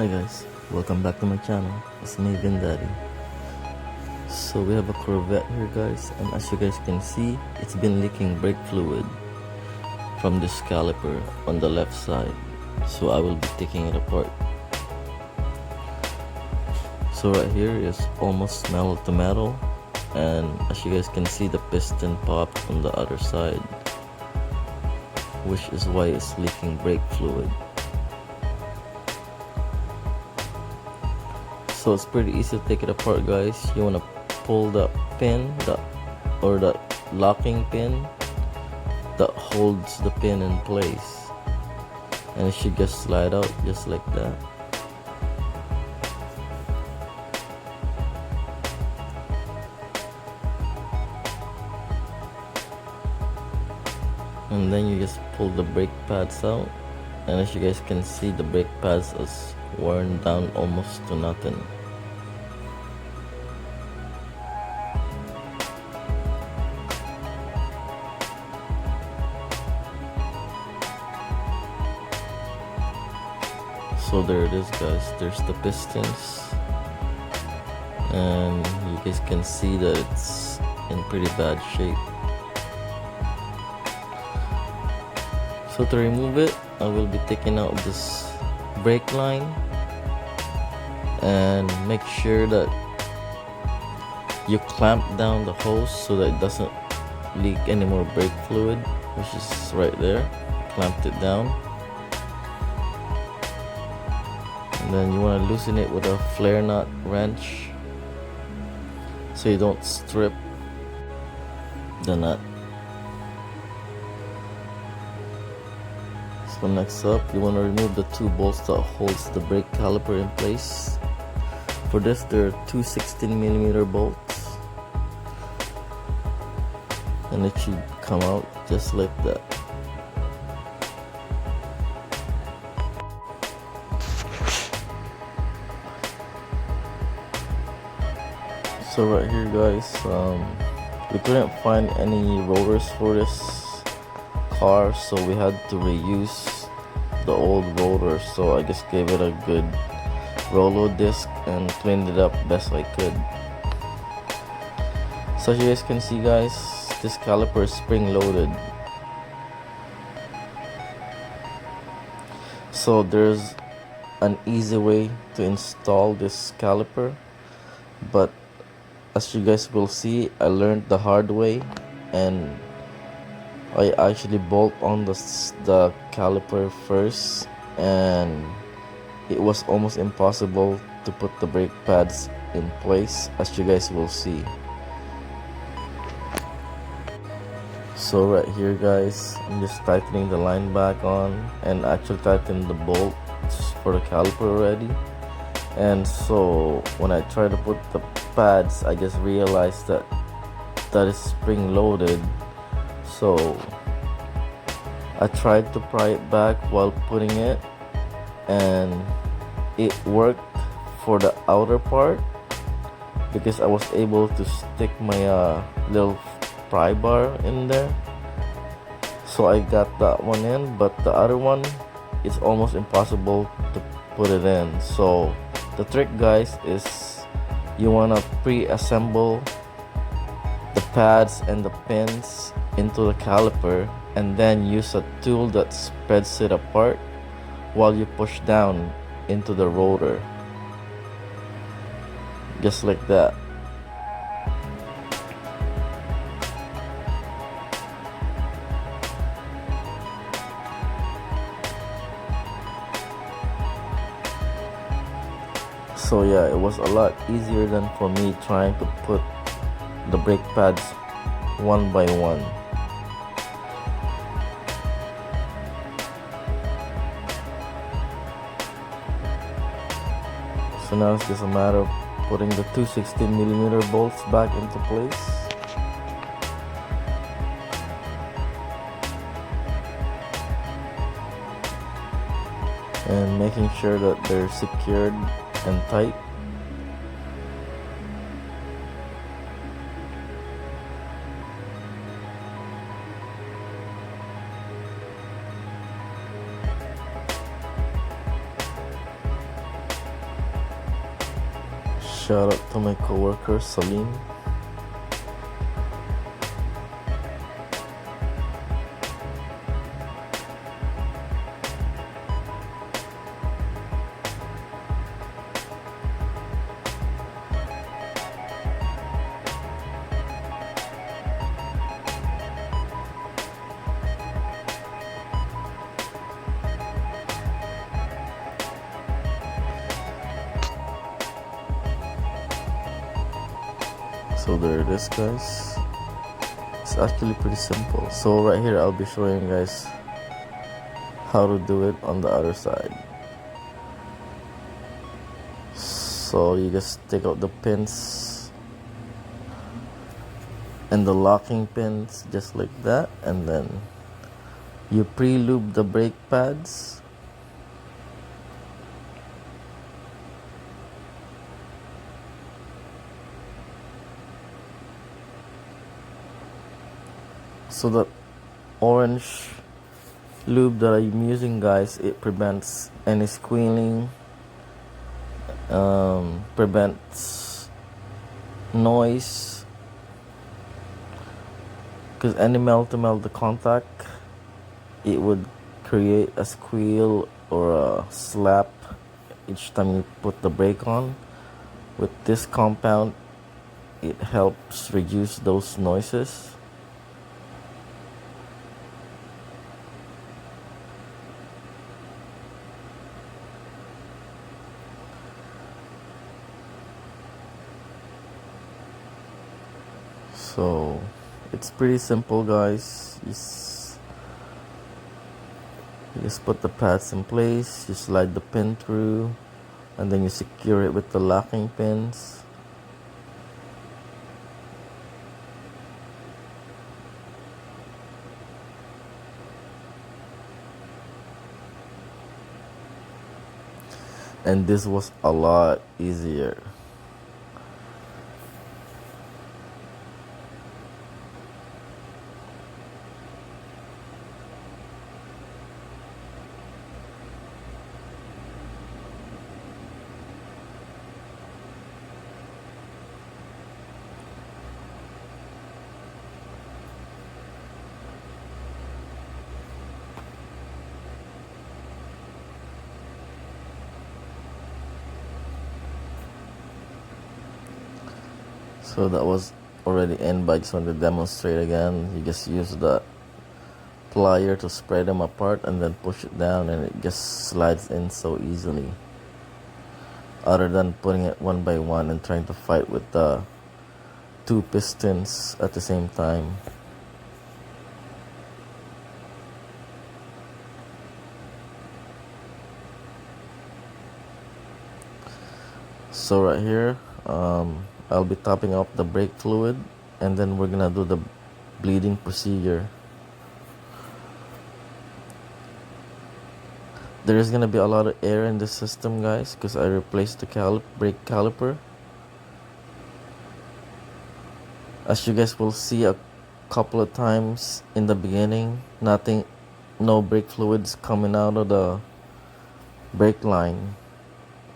Hi guys, welcome back to my channel. It's me, Vin Dadi. So we have a Corvette here guys, and as you guys can see, it's been leaking brake fluid from this caliper on the left side. So I will be taking it apart. So right here is almost metal to metal, and as you guys can see, the piston popped on the other side, which is why it's leaking brake fluid. So it's pretty easy to take it apart guys. You want to pull the pin or the locking pin that holds the pin in place, and it should just slide out just like that. And then you just pull the brake pads out, and as you guys can see, the brake pads is worn down almost to nothing. So there it is guys, there's the pistons, and you guys can see that it's in pretty bad shape. So to remove it, I will be taking out this brake line and make sure that you clamp down the hose so that it doesn't leak any more brake fluid, which is right there. Clamped it down. And then you want to loosen it with a flare nut wrench so you don't strip the nut. So next up, you want to remove the two bolts that holds the brake caliper in place. For this, there are two 16mm bolts, and it should come out just like that. So right here guys, we couldn't find any rotors for this car, so we had to reuse the old rotor. So I just gave it a good Rolo disc and cleaned it up best I could. So as you guys can see guys, this caliper is spring loaded. So there's an easy way to install this caliper, but as you guys will see, I learned the hard way, and I actually bolt on the caliper first, and it was almost impossible to put the brake pads in place, as you guys will see. So right here guys, I'm just tightening the line back on, and actually tightened the bolts for the caliper already. And so when I try to put the pads, I just realized that is spring loaded. So I tried to pry it back while putting it, and it worked for the outer part because I was able to stick my little pry bar in there. So I got that one in, but the other one is almost impossible to put it in. So the trick guys is you want to pre-assemble the pads and the pins into the caliper, and then use a tool that spreads it apart while you push down into the rotor, just like that. So yeah, it was a lot easier than for me trying to put the brake pads one by one. So now it's just a matter of putting the two 16mm bolts back into place. And making sure that they're secured and tight. Shout out to my coworker Salim. So there it is, guys. It's actually pretty simple. So right here I'll be showing you guys how to do it on the other side. So you just take out the pins and the locking pins just like that, and then you pre-lube the brake pads. So the orange lube that I'm using, guys, it prevents any squealing, prevents noise, because any melt to melt the contact, it would create a squeal or a slap each time you put the brake on. With this compound, it helps reduce those noises. So it's pretty simple, guys. You just put the pads in place, you slide the pin through, and then you secure it with the locking pins. And this was a lot easier. So that was already in, but I just wanted to demonstrate again. You just use the plier to spread them apart and then push it down, and it just slides in so easily, other than putting it one by one and trying to fight with the two pistons at the same time. So right here, I'll be topping up the brake fluid, and then we're gonna do the bleeding procedure. There is gonna be a lot of air in the system, guys, because I replaced the brake caliper. As you guys will see a couple of times in the beginning, no brake fluids coming out of the brake line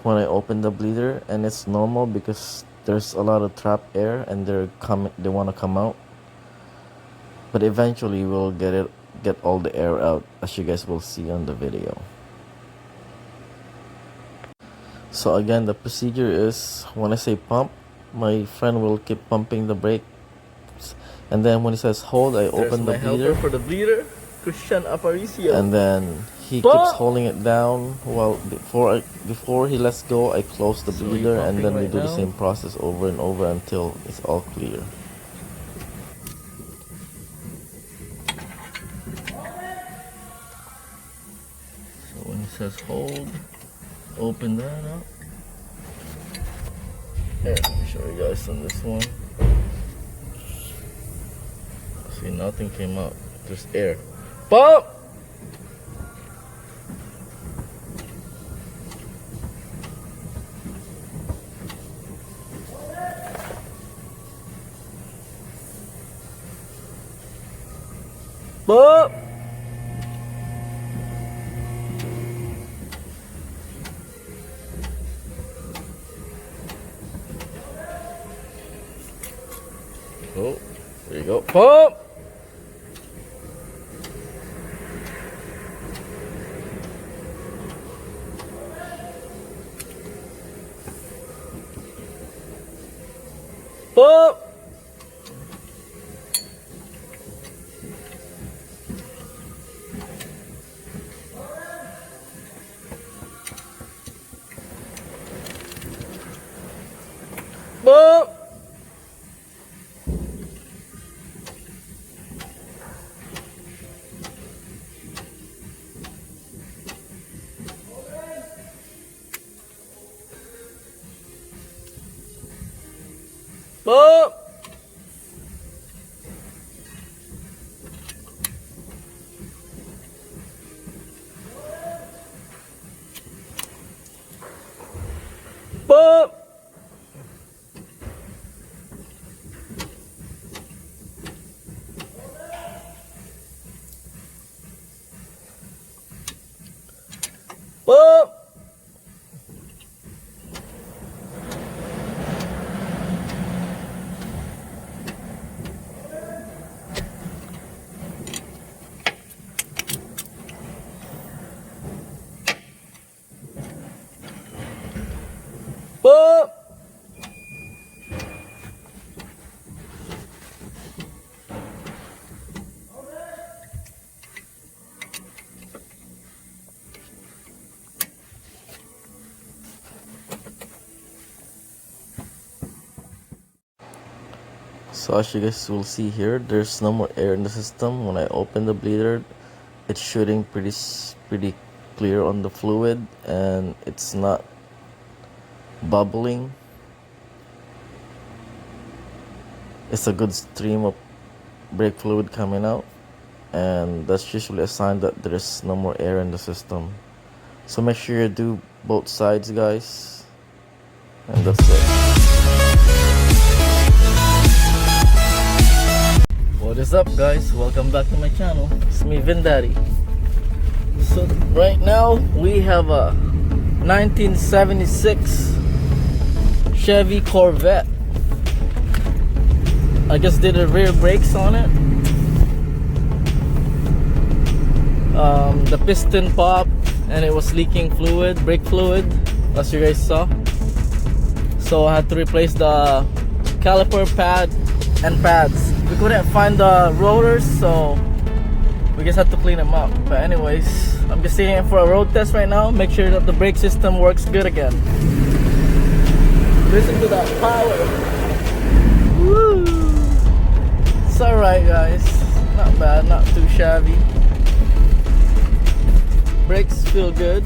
when I open the bleeder, and it's normal because there's a lot of trapped air and they want to come out, but eventually we'll get all the air out, as you guys will see on the video. So again, the procedure is, when I say pump, my friend will keep pumping the brakes, and then when he says hold, I open the bleeder. For the bleeder, Christian Aparicio. And then he keeps holding it down while before he lets go, I close the bleeder, and then we do the same process over and over until it's all clear. So when he says hold, open that up. Here, let me show you guys on this one. See, nothing came out, just air. Pump! Pump! Oh, there you go. Pump! Pump! Pump! Pump! Pump! Pump! Pump! So as you guys will see here, there's no more air in the system. When I open the bleeder, it's shooting pretty clear on the fluid, and it's not bubbling. It's a good stream of brake fluid coming out, and that's usually a sign that there's no more air in the system. So make sure you do both sides, guys, and that's it. What is up, guys? Welcome back to my channel. It's me, Vin Dadi. So right now we have a 1976 Chevy Corvette. I just did the rear brakes on it. The piston popped and it was leaking fluid, brake fluid, as you guys saw. So I had to replace the caliper pad and pads. We couldn't find the rotors, so we just had to clean them up. But anyways, I'm just taking it for a road test right now. Make sure that the brake system works good again. Listen to that power. Woo! It's alright, guys. Not bad, not too shabby. Brakes feel good.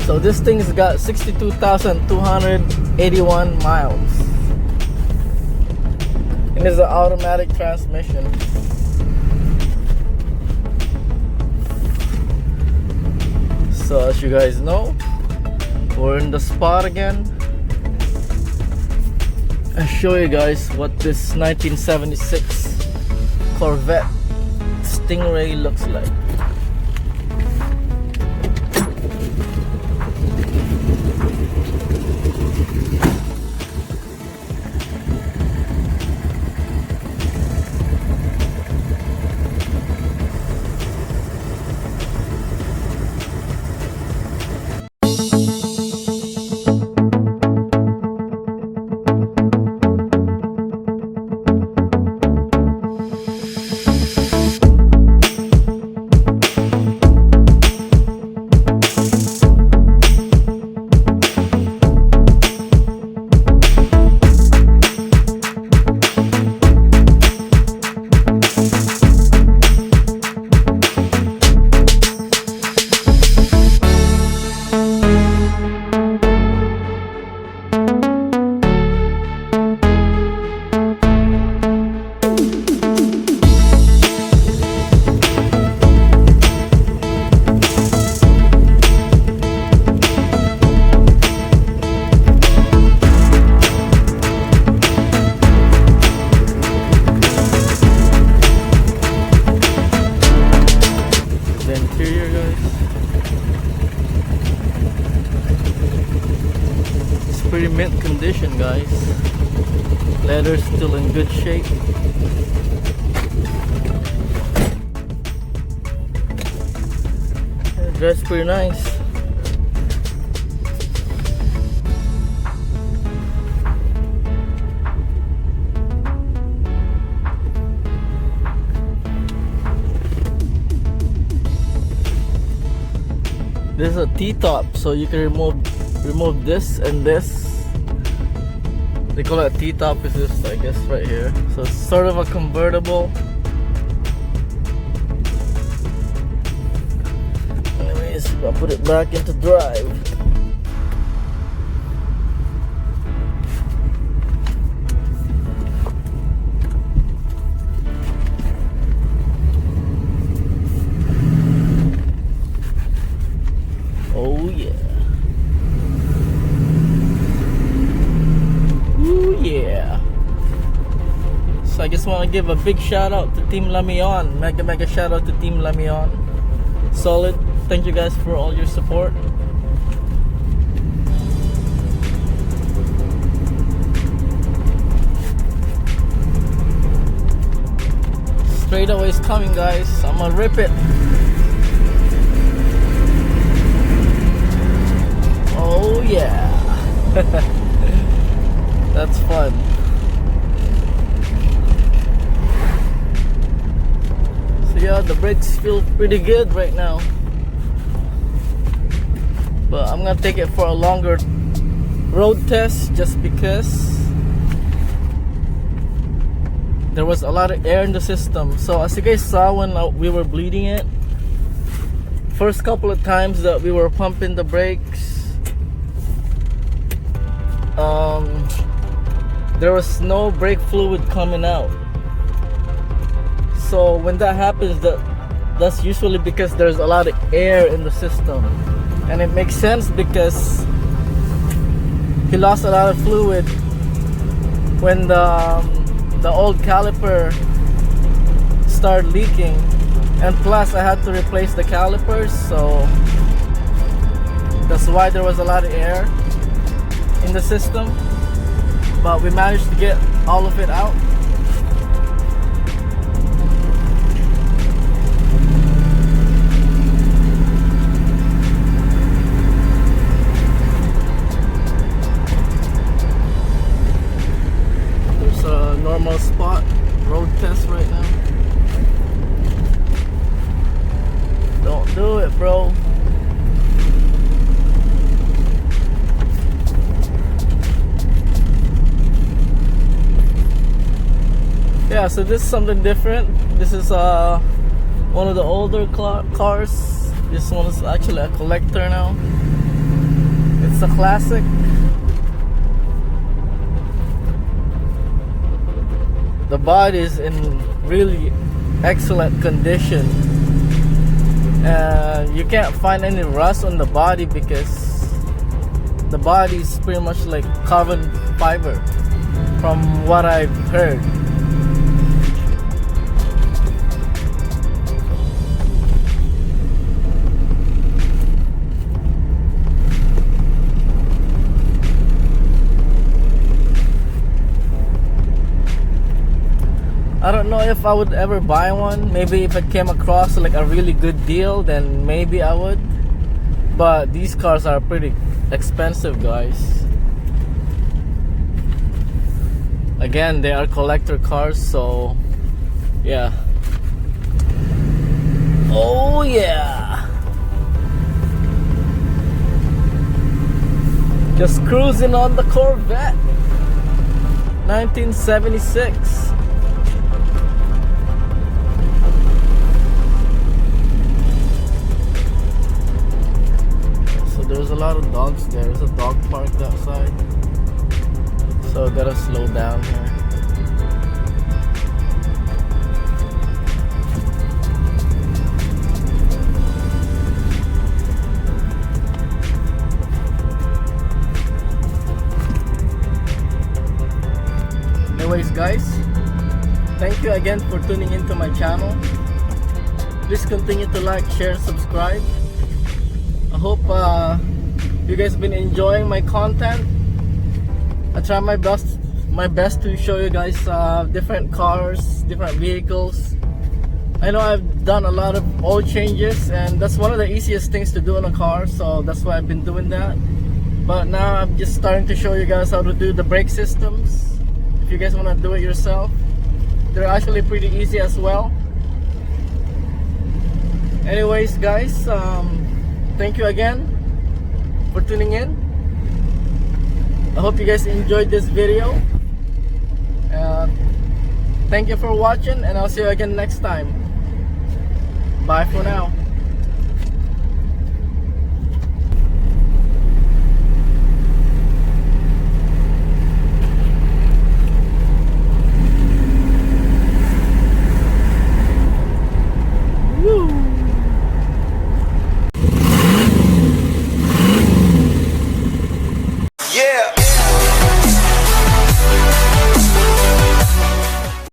So this thing's got 62,281 miles. And it's an automatic transmission. So as you guys know, we're in the spot again. I'll show you guys what this 1976 Corvette Stingray looks like. Pretty mint condition, guys. Leather's still in good shape. That's pretty nice. This is a T-top, so you can remove this and this. They call it a T-top. Is this, I guess, right here. So it's sort of a convertible. Anyways, I'll put it back into drive. Oh yeah. Ooh yeah. So I just want to give a big shout out to Team Lamion. Mega shout out to Team Lamion. Solid. Thank you guys for all your support. Straightaway is coming, guys. I'm gonna rip it. Oh yeah. That's fun. So yeah, the brakes feel pretty good right now. But I'm gonna take it for a longer road test just because there was a lot of air in the system. So as you guys saw when we were bleeding it, first couple of times that we were pumping the brakes, there was no brake fluid coming out. So when that happens, that's usually because there's a lot of air in the system. And it makes sense because he lost a lot of fluid when the old caliper started leaking. And plus I had to replace the calipers, so that's why there was a lot of air in the system. But we managed to get all of it out. There's a normal spot road test right now. Don't do it, bro. Yeah, so this is something different. This is one of the older cars. This one is actually a collector now. It's a classic. The body is in really excellent condition. And you can't find any rust on the body because the body is pretty much like carbon fiber from what I've heard. I don't know if I would ever buy one. Maybe if I came across like a really good deal, then maybe I would. But these cars are pretty expensive, guys. Again, they are collector cars, so yeah. Oh yeah. Just cruising on the Corvette 1976. There's a lot of dogs there. There's a dog parked outside, so I gotta slow down here. Anyways, guys, thank you again for tuning into my channel. Please continue to like, share, and subscribe. I hope you guys have been enjoying my content. I try my best my best to show you guys different cars, different vehicles. I know I've done a lot of oil changes, and that's one of the easiest things to do in a car, so that's why I've been doing that. But now I'm just starting to show you guys how to do the brake systems. If you guys want to do it yourself, they're actually pretty easy as well. Anyways guys, thank you again for tuning in. I hope you guys enjoyed this video. Thank you for watching, and I'll see you again next time. Bye for now. Yeah.